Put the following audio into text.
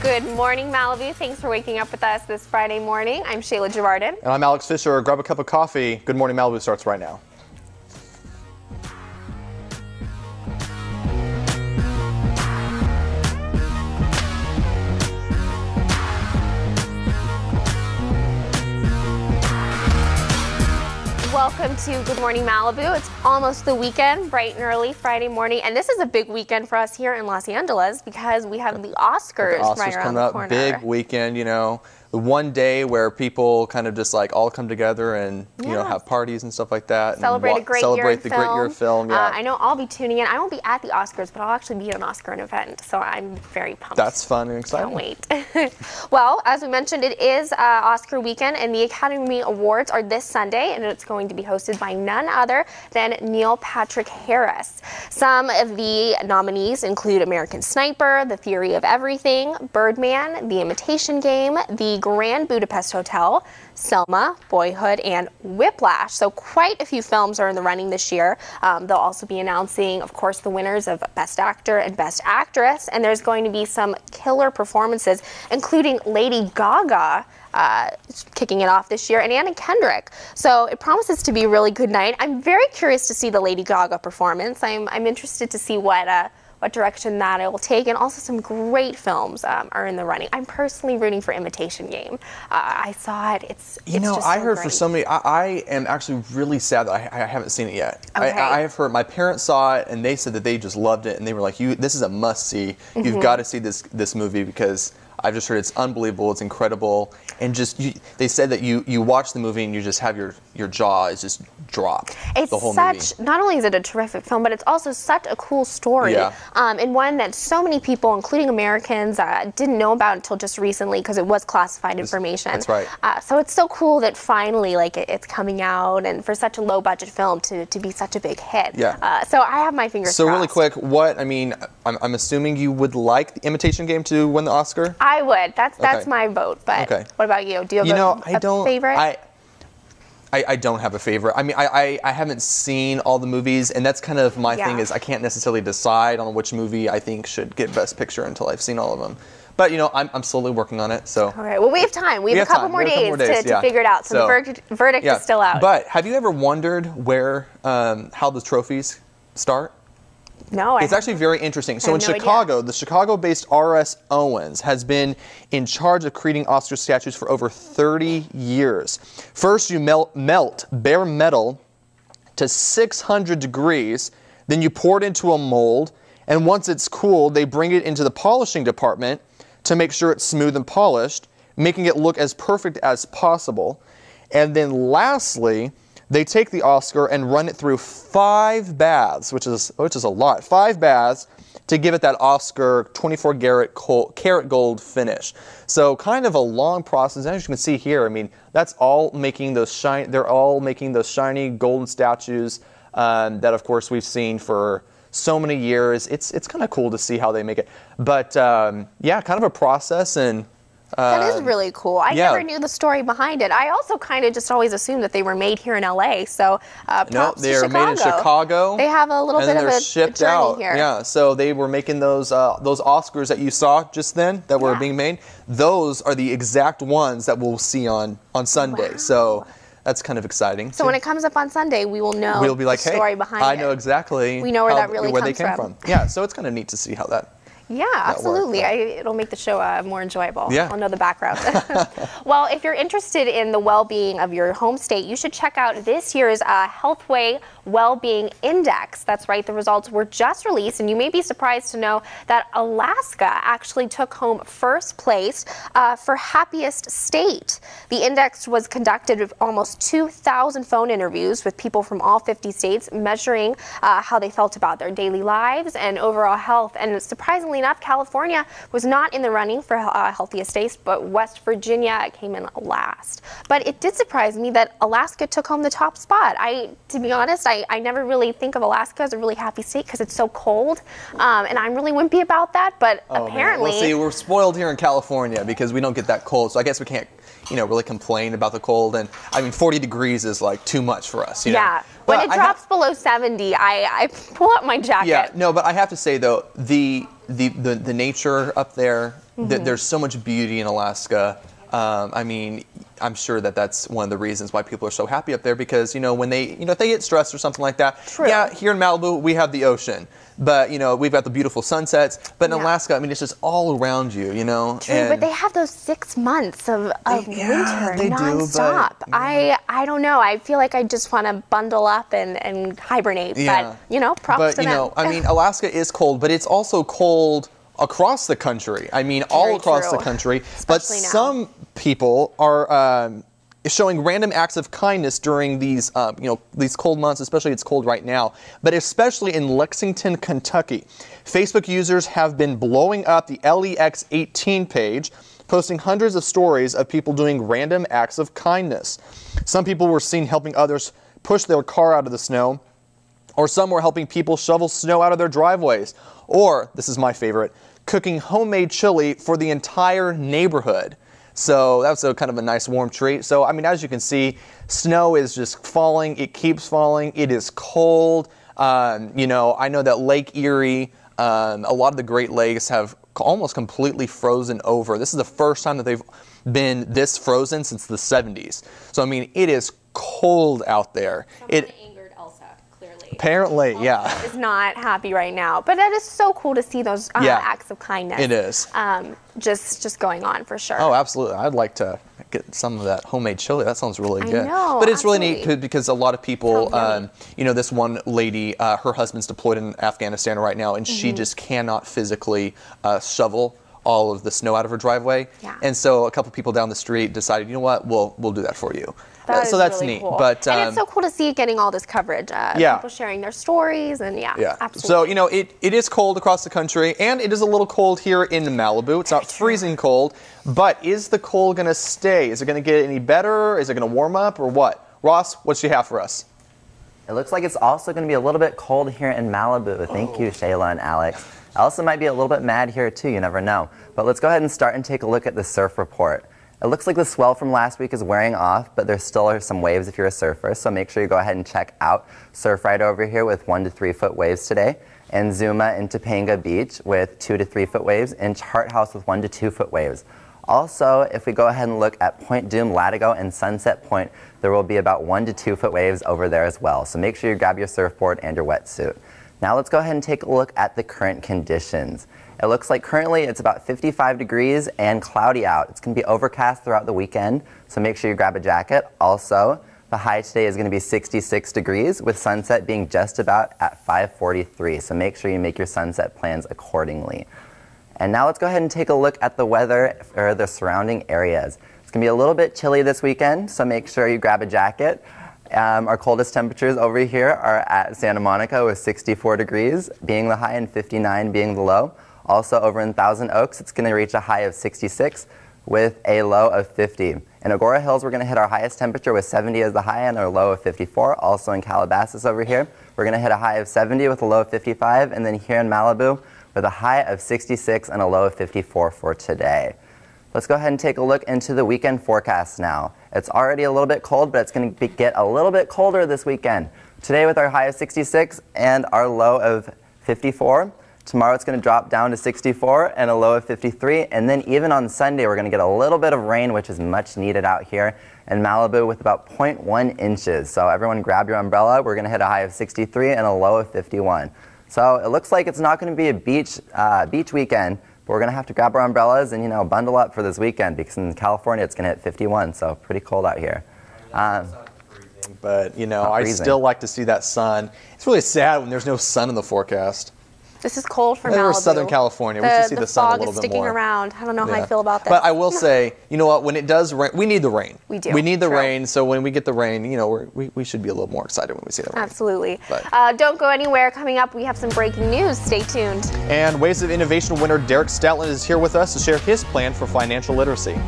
Good morning, Malibu. Thanks for waking up with us this Friday morning. I'm Shayla Givarden. And I'm Alex Fisher. Grab a cup of coffee. Good Morning Malibu starts right now. Welcome to Good Morning Malibu. It's almost the weekend, bright and early Friday morning, and this is a big weekend for us here in Los Angeles because we have the Oscars right around the corner. Big weekend, you know, the one day where people kind of just like all come together and you know, have parties and stuff like that. Celebrate and great year of film. Yeah. I know I'll be tuning in. I won't be at the Oscars, but I'll actually be at an Oscar event, so I'm very pumped. That's fun and exciting. Can't wait. Well, as we mentioned, it is Oscar weekend, and the Academy Awards are this Sunday, and it's going to be hosted by none other than Neil Patrick Harris. Some of the nominees include American Sniper, The Theory of Everything, Birdman, The Imitation Game, The Grand Budapest Hotel, Selma, Boyhood, and Whiplash. So quite a few films are in the running this year. They'll also be announcing, of course, the winners of Best Actor and Best Actress, and there's going to be some killer performances, including Lady Gaga kicking it off this year, and Anna Kendrick. So it promises to be a really good night. I'm very curious to see the Lady Gaga performance. I'm interested to see what direction that it will take, and also some great films are in the running. I'm personally rooting for Imitation Game. I saw it. It's just I so heard great. for somebody, I am actually really sad that I haven't seen it yet. Okay. I have heard, my parents saw it and they said that they just loved it, and they were like, this is a must see. You've got to see this movie because I've just heard it's unbelievable, it's incredible, and just they said that you watch the movie and you just have your jaw is just dropped. It's the whole movie. Not only is it a terrific film, but it's also such a cool story, and one that so many people, including Americans, didn't know about until just recently because it was classified information. That's right. So it's so cool that finally, it's coming out, and for such a low budget film to be such a big hit. Yeah. So I have my fingers crossed. So really quick, I'm assuming you would like The Imitation Game to win the Oscar? I would. That's my vote. But what about you? Do you have a favorite? I don't have a favorite. I mean, I haven't seen all the movies, and that's kind of my thing is I can't necessarily decide on which movie I think should get Best Picture until I've seen all of them. But, you know, I'm slowly working on it, so. All right, well, we have time. We have a couple more days to figure it out, so the verdict is still out. But have you ever wondered how the trophies start? No, it's actually very interesting. So in Chicago, the Chicago-based R.S. Owens has been in charge of creating Oscar statues for over 30 years. First, you melt bare metal to 600 degrees, then you pour it into a mold, and once it's cooled, they bring it into the polishing department to make sure it's smooth and polished, making it look as perfect as possible. And then lastly, they take the Oscar and run it through 5 baths, which is a lot. 5 baths to give it that Oscar 24 karat gold finish. So kind of a long process. As you can see here, I mean, that's all making those they're all making those shiny golden statues that, of course, we've seen for so many years. It's kind of cool to see how they make it. But yeah, kind of a process. And that is really cool. I never knew the story behind it. I also kind of just always assumed that they were made here in LA. So props to Chicago. Made in Chicago. They have a little bit of a journey here. Yeah, so they were making those Oscars that you saw just then that were being made. Those are the exact ones that we'll see on Sunday. Wow. So that's kind of exciting. So when it comes up on Sunday, we will know we'll be like, the story behind it. I know exactly. We know where that really where comes they came from. Yeah, so it's kind of neat to see how that. Yeah, absolutely. It'll make the show more enjoyable. Yeah. I'll know the background. Well, if you're interested in the well-being of your home state, you should check out this year's Healthway Well-Being Index. That's right, the results were just released, and you may be surprised to know that Alaska actually took home first place for happiest state. The index was conducted with almost 2,000 phone interviews with people from all 50 states, measuring how they felt about their daily lives and overall health. And surprisingly enough, California was not in the running for healthiest states, but West Virginia came in last. But it did surprise me that Alaska took home the top spot. To be honest, I never really think of Alaska as a really happy state because it's so cold, and I'm really wimpy about that, but apparently... Well, see, we're spoiled here in California because we don't get that cold, so I guess we can't, really complain about the cold. And, I mean, 40 degrees is, like, too much for us, you know? Yeah. When it drops below 70, I pull out my jacket. Yeah, no, but I have to say, though, the the nature up there, there's so much beauty in Alaska. I mean, I'm sure that's one of the reasons why people are so happy up there, because, when they, if they get stressed or something like that. True. Yeah, here in Malibu, we have the ocean. But, we've got the beautiful sunsets. But in Alaska, I mean, it's just all around you, True, but they have those 6 months of winter nonstop. But, I don't know. I feel like I just want to bundle up and hibernate. Yeah. But, props to them. I mean, Alaska is cold, but it's also cold across the country. I mean, all across the country. But some people are showing random acts of kindness during these, these cold months, especially it's cold right now, but especially in Lexington, Kentucky. Facebook users have been blowing up the LEX18 page, posting hundreds of stories of people doing random acts of kindness. Some people were seen helping others push their car out of the snow, or some were helping people shovel snow out of their driveways, or, this is my favorite, cooking homemade chili for the entire neighborhood. So that's a kind of a nice warm treat. So, I mean, as you can see, snow is just falling. It keeps falling. It is cold. I know that Lake Erie, a lot of the Great Lakes have almost completely frozen over. This is the first time that they've been this frozen since the 70s. So, I mean, it is cold out there. Apparently, Elsa is not happy right now, but it is so cool to see those acts of kindness. It is. Just going on for sure. Oh, absolutely. I'd like to get some of that homemade chili. That sounds really good. I know, but it's really neat because a lot of people, this one lady, her husband's deployed in Afghanistan right now, and she just cannot physically shovel all of the snow out of her driveway. Yeah. And so a couple people down the street decided, you know what, we'll do that for you. So that's really neat. Cool. But and it's so cool to see it getting all this coverage. People sharing their stories and absolutely. So, it is cold across the country, and it is a little cold here in Malibu. It's not freezing cold, but is the cold going to stay? Is it going to get any better? Is it going to warm up or what? Ross, what do you have for us? It looks like it's also going to be a little bit cold here in Malibu. Thank you, Shayla and Alex. Elsa might be a little bit mad here too, you never know. But let's go ahead and start and take a look at the surf report. It looks like the swell from last week is wearing off, but there still are some waves if you're a surfer, so make sure you go ahead and check out Surfride over here with 1 to 3 foot waves today, and Zuma in Topanga Beach with 2 to 3 foot waves, and Chart House with 1 to 2 foot waves. Also, if we go ahead and look at Point Dume, Latigo, and Sunset Point, there will be about 1 to 2 foot waves over there as well, so make sure you grab your surfboard and your wetsuit. Now let's go ahead and take a look at the current conditions. It looks like currently it's about 55 degrees and cloudy out. It's going to be overcast throughout the weekend, so make sure you grab a jacket. Also, the high today is going to be 66 degrees with sunset being just about at 5:43, so make sure you make your sunset plans accordingly. And now let's go ahead and take a look at the weather for the surrounding areas. It's going to be a little bit chilly this weekend, so make sure you grab a jacket. Our coldest temperatures over here are at Santa Monica with 64 degrees being the high and 59 being the low. Also over in Thousand Oaks, it's going to reach a high of 66 with a low of 50. In Agora Hills, we're going to hit our highest temperature with 70 as the high and our low of 54. Also in Calabasas over here, we're going to hit a high of 70 with a low of 55. And then here in Malibu, with a high of 66 and a low of 54 for today. Let's go ahead and take a look into the weekend forecast now. It's already a little bit cold, but it's going to get a little bit colder this weekend. Today with our high of 66 and our low of 54. Tomorrow it's going to drop down to 64 and a low of 53. And then even on Sunday, we're going to get a little bit of rain, which is much needed out here in Malibu with about 0.1 inches. So everyone grab your umbrella. We're going to hit a high of 63 and a low of 51. So it looks like it's not going to be a beach weekend, but we're going to have to grab our umbrellas and, bundle up for this weekend because in California it's going to hit 51, so pretty cold out here. But, I still like to see that sun. It's really sad when there's no sun in the forecast. This is cold for Malibu. We're Southern California. We should see the sun a little bit more. The fog is sticking around. I don't know how I feel about this. But I will say, you know what? When it does rain, we need the rain. We do. We need the rain. So when we get the rain, we should be a little more excited when we see the rain. Absolutely. Don't go anywhere. Coming up, we have some breaking news. Stay tuned. And Waves of Innovation winner Derek Stoutland is here with us to share his plan for financial literacy.